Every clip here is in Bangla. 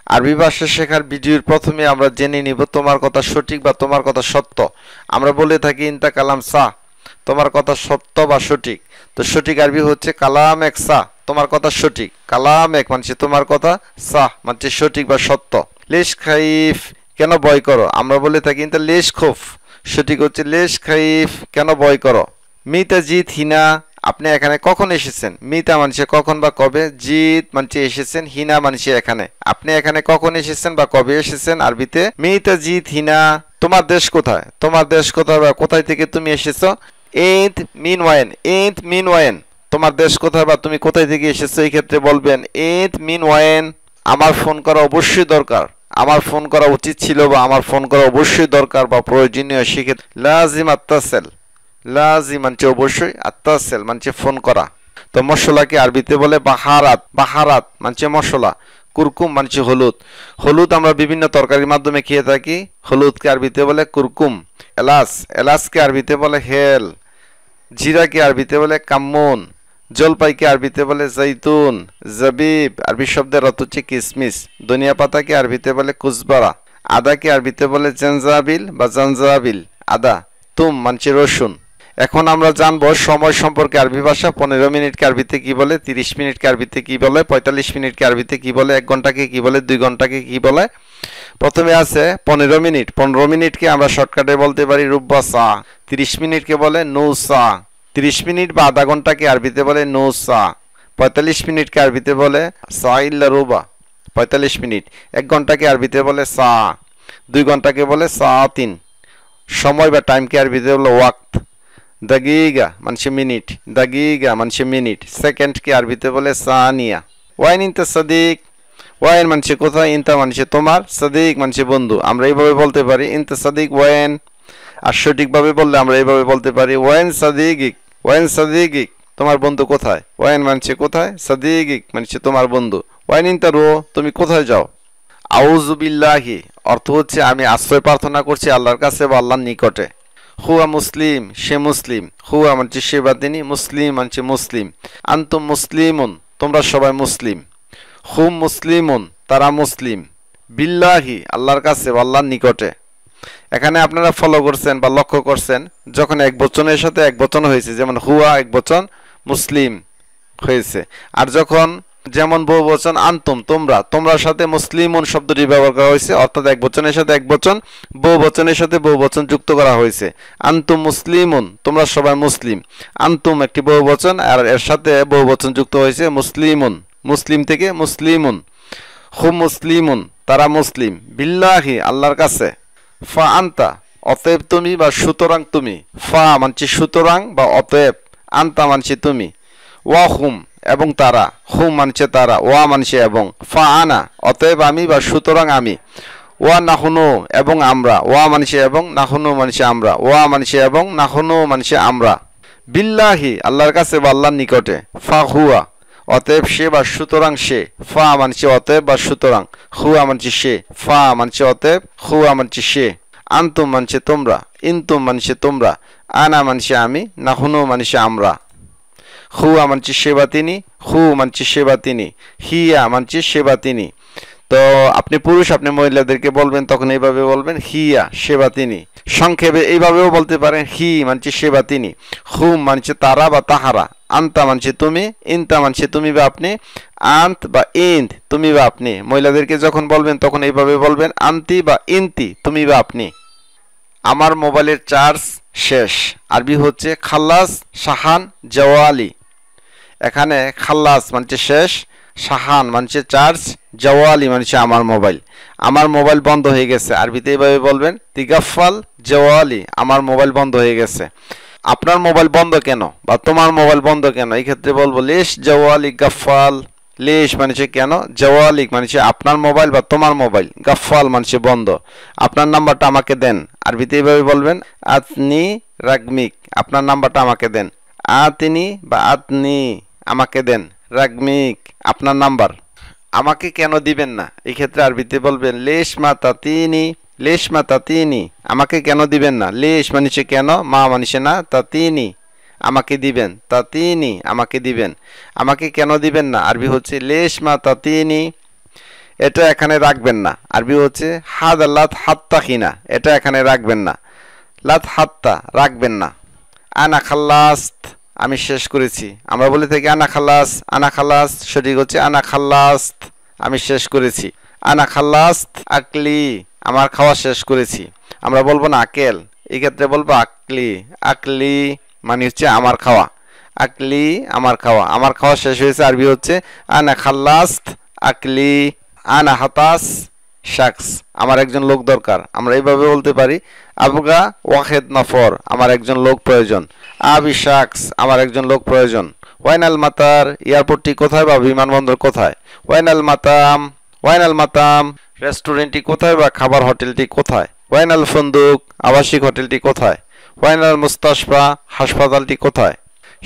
আরবি ভাষা শেখার ভিডিওর প্রথমে আমরা জেনে নিব তোমার কথা সঠিক বা তোমার কথা সত্য। আমরা বলে থাকি ইনতা কালাম সা, তোমার কথা সত্য বা সঠিক। তো সঠিক আরবি হচ্ছে কালাম এক সা, তোমার কথা সঠিক। কালাম এক মানে তোমার কথা, সা মানে সঠিক বা সত্য। লেশ খাইফ, কেন ভয় করো? আমরা বলে থাকি ইনতা লেশ খোফ, সঠিক হচ্ছে লেশ খাইফ, কেন ভয় করো। মিতা জিত হিনা, আপনি এখানে কখন এসেছেন? মিতা মানছে কখন বা কবে, জিত মানছে এসেছেন, হিনা মানছে এখানে। আপনি এখানে কখন এসেছেন বা কবে এসেছেন আরবিতে মিতা জিত হিনা। তোমার দেশ কোথায়? তোমার দেশ কোথায় বা কোথায় থেকে তুমি এসেছো? এন্ট মিন ওয়াইন, এন্ট মিন ওয়াইন, তোমার দেশ কোথায় বা তুমি কোথায় থেকে এসেছো এই ক্ষেত্রে বলবেন এন্ট মিন ওয়াইন। আমার ফোন করা অবশ্যই দরকার, আমার ফোন করা উচিত ছিল বা আমার ফোন করা অবশ্যই দরকার বা প্রয়োজনীয়, সেক্ষেত্রে লাজিম আত্তাসেল, লাজিম মানছে অবশ্যই, আত্তাসেল মানছে ফোন করা। তো মশলাকে আরবিতে বলে বাহারাত, বাহারাত মানছে মশলা। কুরকুম মানছে হলুদ, হলুদ আমরা বিভিন্ন তরকারির মাধ্যমে খেয়ে থাকি, হলুদকে আরবিতে বলে কুরকুম। এলাচ, এলাচকে আরবিতে বলে হেল। জিরাকে আরবিতে বলে কাম্মুন। জলপাইকে আরবিতে বলে জৈতুন। জবিব আরবি শব্দের অর্থ হচ্ছে কিসমিস। ধনিয়া পাতাকে আরবিতে বলে কুজবারা। আদাকে আরবিতে বলে জেনজাবিল বা জঞ্জাবিল, আদা। তুম মানছে রসুন। এখন আমরা জানবো সময় সম্পর্কে। আরবি ভাষা 15 মিনিটকে আরবিতে কি বলে, 30 মিনিটকে আরবিতে কি বলে, 45 মিনিটকে আরবিতে কি বলে, 1 ঘন্টাকে কি বলে, 2 ঘন্টাকে কি বলে। প্রথমে আছে 15 মিনিট। 15 মিনিটকে আমরা শর্টকাটে বলতে পারি রুব্বা সা। 30 মিনিটকে বলে নৌ সা। 30 মিনিট বা আধা ঘন্টাকে আরবিতে বলে নৌ সা। 45 মিনিটকে আরবিতে বলে সা ইল্লা রুবা, 45 মিনিট। 1 ঘন্টাকে আরবিতে বলে সা। 2 ঘন্টাকে বলে সা তিন। সময় বা টাইমকে আরবিতে বলে ওয়াক্ত। দাগিগা মানছে মিনিট, দাগিগা মানছে মিনিট। সেকেন্ডকে আরবিতে বলে সানিয়া। ওয়াইন ইনতা সাদিক, ওয়াইন মানছে কোথায়, ইনতা মানছে তোমার, সাদিক মানছে বন্ধু। আমরা এইভাবে বলতে পারি ইনতা সাদিক ওয়াইন। আর সঠিকভাবে বললে আমরা এইভাবে বলতে পারি ওয়াইন সাদিগিক, ওয়াইন সাদিগিক, তোমার বন্ধু কোথায়। ওয়াইন মানছে কোথায়, সাদিগিক মানছে তোমার বন্ধু। ওয়াইন ইনতা রো, তুমি কোথায় যাও। আউযু বিল্লাহি অর্থ হচ্ছে আমি আশ্রয় প্রার্থনা করছি আল্লাহর কাছে বা আল্লাহর নিকটে। হুয়া মুসলিম, সে মুসলিম। হুয়া মানছে সে বা তিনি, মুসলিম মানছে মুসলিম। আনতুম মুসলিমুন, তোমরা সবাই মুসলিম। হুম মুসলিমুন, তারা মুসলিম। বিল্লাহি আল্লাহর কাছে বা আল্লাহর নিকটে। এখানে আপনারা ফলো করছেন বা লক্ষ্য করছেন যখন এক বচনের সাথে এক বচন হয়েছে, যেমন হুয়া এক বচন, মুসলিম হয়েছে। আর যখন যেমন বহু বচন আনতুম তোমরা, তোমরার সাথে মুসলিমুন শব্দটি ব্যবহার করা হয়েছে, অর্থাৎ এক বচনের সাথে এক বচন, বহু বচনের সাথে বহু বচন যুক্ত করা হয়েছে। আনতুম মুসলিমুন, তোমরা সবাই মুসলিম। আনতুম একটি বহু বচন আর এর সাথে বহু বচন যুক্ত হয়েছে মুসলিমুন, মুসলিম থেকে মুসলিমুন। হুম মুসলিমুন, তারা মুসলিম। বিল্লাহি আল্লাহর কাছে। ফা আন্তা অতএব তুমি বা সুতরাং তুমি। ফা মানছি সুতরাং বা অতএব, আন্তা মানছি তুমি। ওয়া হুম এবং তারা, হুম মানছে তারা, ওয়া মানছে এবং। ফা আনা অতএব আমি বা সুতরাং আমি। ওয়া নাহনু এবং আমরা, ওয়া মানছে এবং, নাহনু মানছে আমরা, ওয়া মানছে এবং, নাহনু মানছে আমরা। বিল্লাহি আল্লাহর কাছে বা আল্লাহর নিকটে। ফা হুয়া অতএব সে বা সুতরাং সে। ফা মানছে অতএব বা সুতরাং। হুয়া মানছে সে, ফা মানছে অতএব, হুয়া মানছে সে। আনতুম মানছে তোমরা, ইনতুম মানছে তোমরা, আনা মানছে আমি, নাহনু মানছে আমরা। হুয়া মানছে সে বা তিনি, হু মানছে সে বা তিনি, হিয়া মানছে সে বা তিনি। তো আপনি পুরুষ, আপনি মহিলাদেরকে বলবেন তখন এইভাবে বলবেন হিয়া সে বা তিনি। সংক্ষেপে এইভাবেও বলতে পারেন হি মানছে সে বা তিনি, হুম মানছে তারা বা তাহারা, আন্তা মানছে তুমি, ইনতা মানছে তুমি বা আপনি, আন্ত বা ইন্ত তুমি বা আপনি। মহিলাদেরকে যখন বলবেন তখন এইভাবে বলবেন আন্তি বা ইন্তি তুমি বা আপনি। আমার মোবাইলের চার্জ শেষ আরবি হচ্ছে খাল্লাস শাহান জওয়ালি। এখানে খাল্লাস মানছে শেষ, শাহান মানছে চার্জ, জওয়ালি মানছে আমার মোবাইল। আমার মোবাইল বন্ধ হয়ে গেছে আরবিতে এইভাবে বলবেন তিগাফাল জওয়ালি, আমার মোবাইল বন্ধ হয়ে গেছে। আপনার মোবাইল বন্ধ কেন বা তোমার মোবাইল বন্ধ কেন, এই ক্ষেত্রে বলবো লেশ জওয়ালি গাফাল। লেশ মানছে কেন, জওয়ালিক মানছে আপনার মোবাইল বা তোমার মোবাইল, গাফাল মানছে বন্ধ। আপনার নাম্বারটা আমাকে দেন আরবিতে এইভাবে বলবেন আতনি রাগমিক, আপনার নাম্বারটা আমাকে দেন। আতিনি বা আতনি আমাকে দেন, রাগমিক আপনার নাম্বার। আমাকে কেন দিবেন না, এই ক্ষেত্রে আরবিতে বলবেন লেশ মা তাতিনি, লেশ মা তাতিনি আমাকে কেন দিবেন না। লেশ মানছে কেন, মা মানছে না, তাতিনি আমাকে দিবেন, তাতিনি আমাকে দিবেন। আমাকে কেন দিবেন না আরবি হচ্ছে লেশ মা তাতিনি। এটা এখানে রাখবেন না। আরবি হচ্ছে হাদা লাত হাত্তা খিনা, এটা এখানে রাখবেন না। লাত হাত্তা রাখবেন না। আনা খাল্লাস্ত, আমি শেষ করেছি। আমরা বলে থাকি আনা খাল্লাস, আনা খাল্লাস, সঠিক হচ্ছে আনা খাল্লাস্ত, আমি শেষ করেছি। আনা খাল্লাস্ত আকলি, আমার খাওয়া শেষ করেছি। আমরা বলবো না আকেল, এই ক্ষেত্রে বলবো আকলি। আকলি মানে হচ্ছে আমার খাওয়া। আকলি আমার খাওয়া, আমার খাওয়া শেষ হয়েছে। আরবি হচ্ছে আনা খাল্লাস্ত আকলি। আনা হাতাস শাকস, আমার একজন লোক দরকার। আমরা এইভাবে বলতে পারি আবগা ওয়াহেদ নফর, আমার একজন লোক প্রয়োজন। আবি শাকস, আমার একজন লোক প্রয়োজন। ওয়াইনাল মাতার, এয়ারপোর্টটি কোথায় বা বিমানবন্দর কোথায়। ওয়াইনাল মাতাম, ওয়াইনাল মাতাম, রেস্টুরেন্টটি কোথায় বা খাবার হোটেলটি কোথায়। ওয়াইনাল ফন্দুক, আবাসিক হোটেলটি কোথায়। ওয়াইনাল মুস্তাশফা, হাসপাতালটি কোথায়।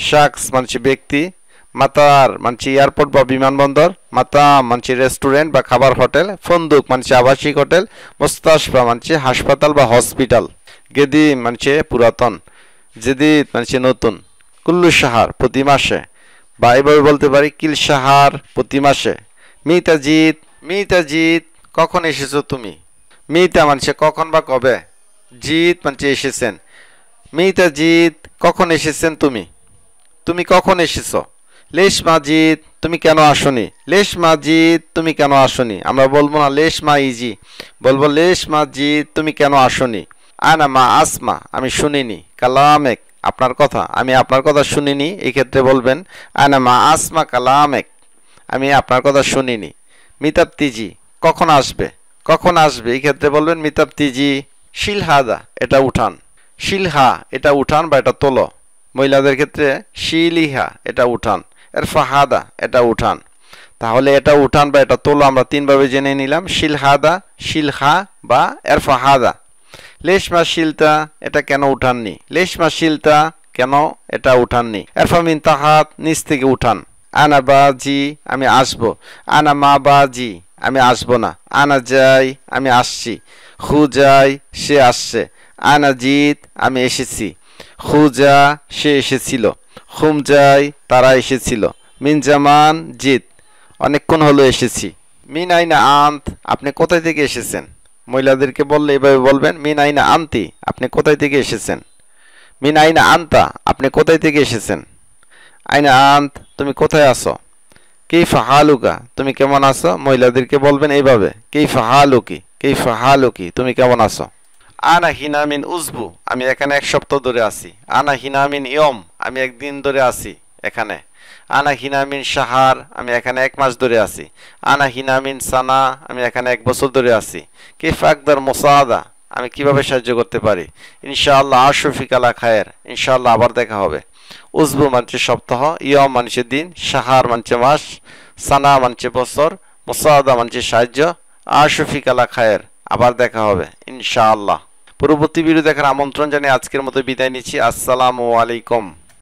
শাকস মানছি ব্যক্তি, মাতার মানছি এয়ারপোর্ট বা বিমানবন্দর, মাতাম মানছি রেস্টুরেন্ট বা খাবার হোটেল, ফন্দুক মানছি আবাসিক হোটেল, মুস্তাশফা মানছি হাসপাতাল বা হসপিটাল, গেদিম মানছি পুরাতন, জেদিদ মানছি নতুন, কুল্লু সাহার প্রতি মাসে, বা এভাবে বলতে পারি কিল সাহার প্রতি মাসে। মিতাজিৎ, মিতাজিৎ কখন এসেছো তুমি। মিতা মানছে কখন বা কবে, জিৎ মানছে এসেছেন। মিতাজিৎ কখন এসেছেন তুমি, তুমি কখন এসেছো। লেশ মাজিদ, তুমি কেন আসনি। লেশ মাজিদ, তুমি কেন আসনি। আমরা বলবো না লেশ মা ইজি, বলবো লেশ মাজিদ, তুমি কেন আসনি। আনা মা আসমা, আমি শুনিনি। কালামেক, আপনার কথা, আমি আপনার কথা শুনিনি। এই ক্ষেত্রে বলবেন আনা মা আসমা কালামেক, আমি আপনার কথা শুনিনি। মিতাপ্তিজি, কখন আসবে, কখন আসবে। এই ক্ষেত্রে বলবেন মিতাপ্তিজি। শিলহাদা, এটা উঠান। শিলহা, এটা উঠান বা এটা তোলো। মহিলাদের ক্ষেত্রে শিলিহা, এটা উঠান। এর ফাহাদা, এটা উঠান। তাহলে এটা উঠান বা এটা তোলো আমরা তিনভাবে জেনে নিলাম, শিলহাদা, শিলহা বা এর ফাহাদা। লেশমা শিলতা, এটা কেন উঠাননি। লেশমা শিলতা, কেন এটা উঠাননি। এরফামিন তাহাত, নিচ থেকে উঠান। আনা বাজি, আমি আসবো। আনা মা বাজি, আমি আসবো না। আনা যাই, আমি আসছি। হু যাই, সে আসছে। আনা জিত, আমি এসেছি। খুজা, সে এসেছিল। খুম যাই, তারা এসেছিল। মিন জামান জিত, অনেকক্ষণ হলো এসেছি। মিন আইনা আন্ত, আপনি কোথায় থেকে এসেছেন। মহিলাদেরকে বললে এভাবে বলবেন মিন আইনা আন্তি, আপনি কোথায় থেকে এসেছেন। মিন আইনা আন্তা, আপনি কোথায় থেকে এসেছেন। আইনা আন্ত, তুমি কোথায় আছো। কেইফা হালুকা, তুমি কেমন আছো। মহিলাদেরকে বলবেন এইভাবে কেইফা হালুকি, কেইফা হালুকি, তুমি কেমন আছো। আনা হিনামিন উজবু, আমি এখানে এক সপ্তাহ ধরে আছি। আনা হিনামিন ইয়ম, আমি একদিন ধরে আছি এখানে। আনা হিনামিন সাহার, আমি এখানে এক মাস ধরে আছি। আনা হিনামিন সানা, আমি এখানে এক বছর ধরে আছি। কিফ আকদার মোসাদা, আমি কিভাবে সাহায্য করতে পারি। ইনশাআল্লাহ আশফিক আলা খায়ের, ইনশাআল্লাহ আবার দেখা হবে। উজবু মানছে সপ্তাহ, ইয়ম মানছে দিন, সাহার মানছে মাস, সানা মানছে বছর, মোসাদা মানছে সাহায্য, আশফিক আলা খায়ের, আবার দেখা হবে ইনশাআল্লাহ। পরবর্তী ভিডিও দেখার আমন্ত্রণ জানিয়ে আজকের মতো বিদায় নিচ্ছি। আসসালামু আলাইকুম।